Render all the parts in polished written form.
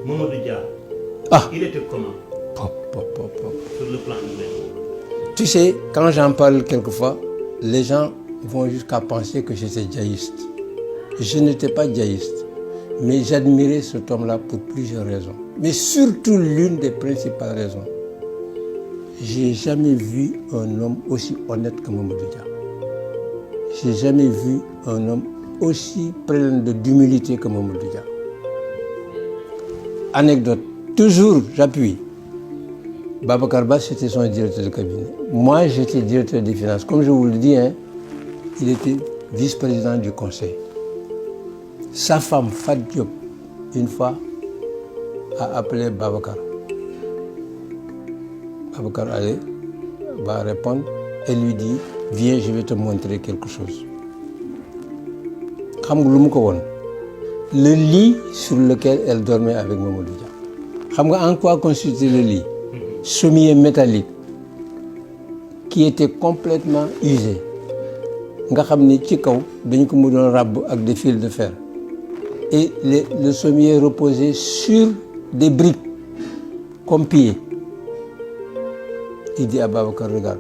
Mamadou Dia, il était comment sur le plan humain? Tu sais, quand j'en parle quelquefois, les gens vont jusqu'à penser que j'étais djaïste. Je n'étais pas djaïste, mais j'admirais cet homme-là pour plusieurs raisons. Mais surtout l'une des principales raisons. J'ai jamais vu un homme aussi honnête que Mamadou Dia. J'ai jamais vu un homme aussi plein d'humilité que Mamadou Dia. Anecdote, toujours j'appuie. Babacar Ba, c'était son directeur de cabinet. Moi, j'étais directeur des finances. Comme je vous le dis, hein, il était vice-président du conseil. Sa femme, Fat Diop, une fois, a appelé Babacar. Babacar va répondre et lui dit, viens, je vais te montrer quelque chose. Le lit sur lequel elle dormait avec Mamadou Dia. En quoi consistait le lit? Sommier métallique qui était complètement usé. Nga xamni ci kaw dañ ko mu doon rab ak des fils de fer. Et le sommier reposait sur des briques comme pillées. Il dit à Babacar, regarde,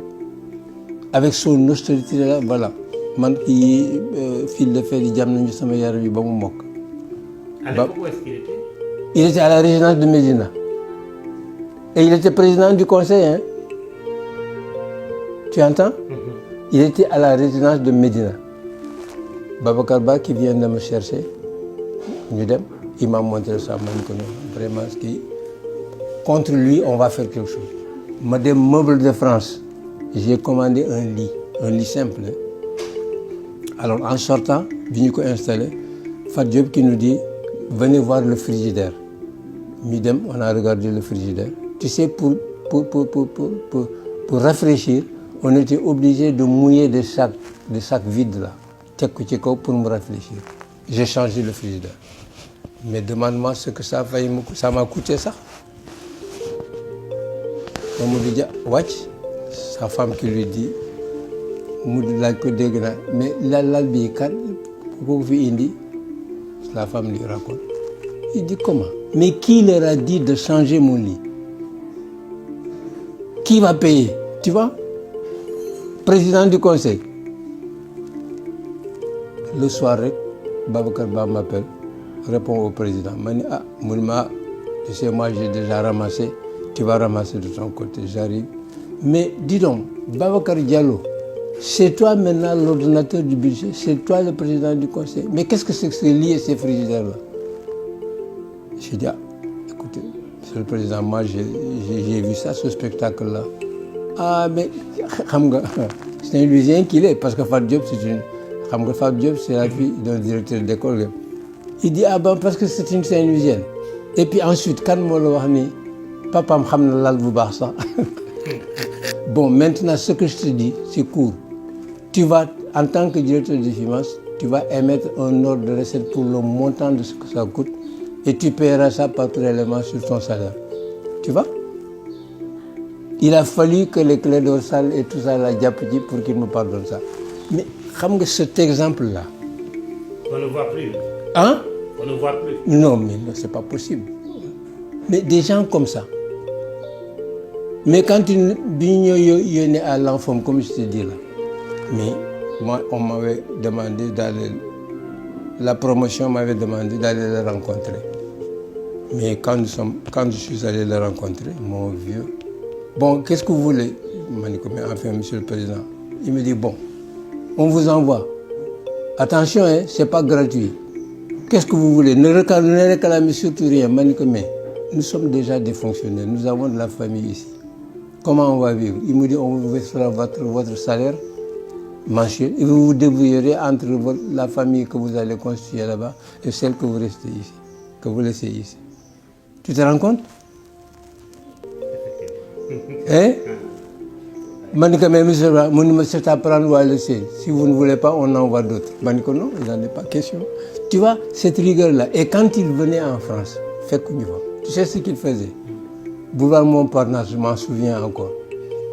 avec son austérité là, voilà, man qui fil de fer di jam nañu sama yaram yi ba mu mokk. À l'époque, où est-ce qu'il était? Il était à la résidence de Médina. Et il était président du conseil, hein? Tu entends? Il était à la résidence de Médina. Babacar Ba qui vient de me chercher, il m'a montré ça, vraiment, contre lui, on va faire quelque chose. Madame Meubles de France, j'ai commandé un lit simple. Alors en sortant, venu installé, Fat Diop qui nous dit, venez voir le frigidaire. Midem, on a regardé le frigidaire. Tu sais, pour rafraîchir, on était obligé de mouiller des sacs vides là, pour me rafraîchir. J'ai changé le frigidaire. Mais demande-moi ce que ça m'a coûté ça. On me dit, watch, sa femme qui lui dit, mais la femme lui raconte. Il dit comment? Mais qui leur a dit de changer mon lit? Qui va payer? Tu vois? Président du conseil. Le soir, Babacar Ba m'appelle, répond au président. Mani, Moulima, tu sais, moi j'ai déjà ramassé, tu vas ramasser de ton côté, j'arrive. Mais dis donc, Babacar Diallo, c'est toi maintenant l'ordonnateur du budget, c'est toi le président du conseil. Mais qu'est-ce que c'est que ces lits et ces frigidaires-là? J'ai dit, écoutez, monsieur le président, moi j'ai vu ça, ce spectacle-là. Ah, mais c'est un Lusien qu'il est, parce que Fat Diop, c'est la fille d'un directeur d'école. Il dit, ah ben, parce que c'est une Saint-Louisienne. Et puis ensuite, quand moi le wax ni, papa me xamna lal bu baax sax. Bon, maintenant, ce que je te dis, c'est court. Tu vas, en tant que directeur des finances, tu vas émettre un ordre de recette pour le montant de ce que ça coûte et tu paieras ça par prélèvement sur ton salaire. Tu vois? Il a fallu que les clés dorsales et tout ça la diapétie pour qu'il me pardonne ça. Mais cet exemple-là. On ne le voit plus. Hein? On ne le voit plus. Non, mais non, c'est pas possible. Mais des gens comme ça. Mais quand tu es à l'enfant, comme je te dis là, mais moi, on m'avait demandé d'aller, la promotion m'avait demandé d'aller le rencontrer. Mais quand je suis allé le rencontrer, mon vieux, bon, qu'est-ce que vous voulez? Enfin, monsieur le président. Il me dit, bon, on vous envoie. Attention, hein, c'est pas gratuit. Qu'est-ce que vous voulez? Ne réclamez surtout rien. Nous sommes déjà des fonctionnaires, nous avons de la famille ici. Comment on va vivre? Il me dit, on vous versera votre salaire mensuel et vous vous débrouillerez entre la famille que vous allez constituer là-bas et celle que vous restez ici, que vous laissez ici. Tu te rends compte? Hein? C'est à prendre ou à laisser. Si vous ne voulez pas, on envoie d'autres. Non, il n'en est pas question. Tu vois, cette rigueur-là. Et quand il venait en France, tu sais ce qu'il faisait? Boulevard Montparnasse, je m'en souviens encore.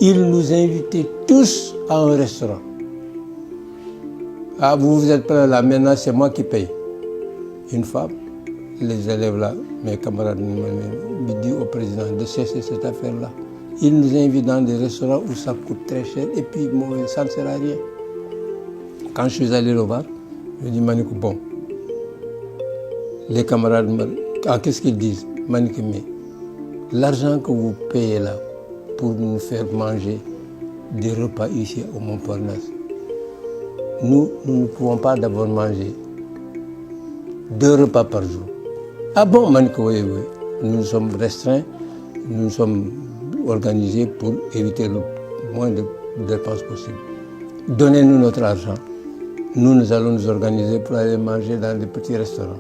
Il nous invitait tous à un restaurant. Ah, vous êtes prêts là, maintenant c'est moi qui paye. Une fois, les élèves là, mes camarades me disent au président de cesser cette affaire-là. Il nous invite dans des restaurants où ça coûte très cher et puis ça ne sert à rien. Quand je suis allé le voir, je dis Manikou, bon, les camarades, qu'est-ce qu'ils disent? Manikou, mais l'argent que vous payez là pour nous faire manger des repas ici au Montparnasse, nous ne pouvons pas d'abord manger 2 repas par jour. Ah bon, Manikou, oui. Nous sommes restreints, nous sommes organisés pour éviter le moins de dépenses possible. Donnez-nous notre argent. Nous allons nous organiser pour aller manger dans des petits restaurants.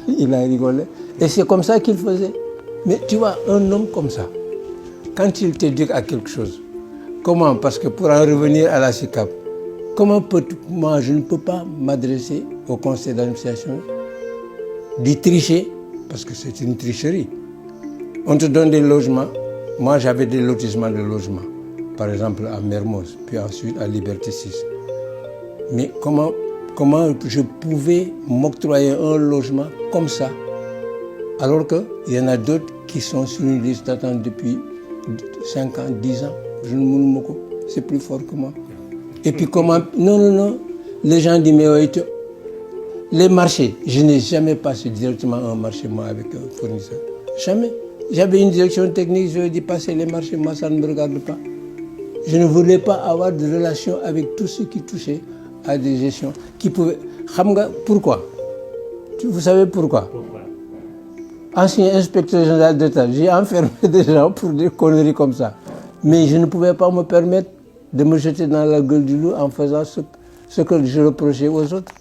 Il a rigolé. Et c'est comme ça qu'il faisait. Mais tu vois, un homme comme ça, quand il te dit à quelque chose, comment? Parce que pour en revenir à la SICAP, moi je ne peux pas m'adresser au conseil d'administration, d'y tricher, parce que c'est une tricherie. On te donne des logements. Moi j'avais des lotissements de logements, par exemple à Mermoz, puis ensuite à Liberté 6. Mais comment je pouvais m'octroyer un logement comme ça, alors qu'il y en a d'autres qui sont sur une liste d'attente depuis 5 ans, 10 ans. Je ne me moque, c'est plus fort que moi. Et puis comment... Non. Les gens disent, mais les marchés, je n'ai jamais passé directement un marché, moi, avec un fournisseur. Jamais. J'avais une direction technique, je lui ai dit, passer les marchés, moi, ça ne me regarde pas. Je ne voulais pas avoir de relation avec tous ceux qui touchaient à des gestions qui pouvaient... Pourquoi? Vous savez pourquoi? Ancien inspecteur général d'État, j'ai enfermé des gens pour des conneries comme ça. Mais je ne pouvais pas me permettre de me jeter dans la gueule du loup en faisant ce que je reprochais aux autres.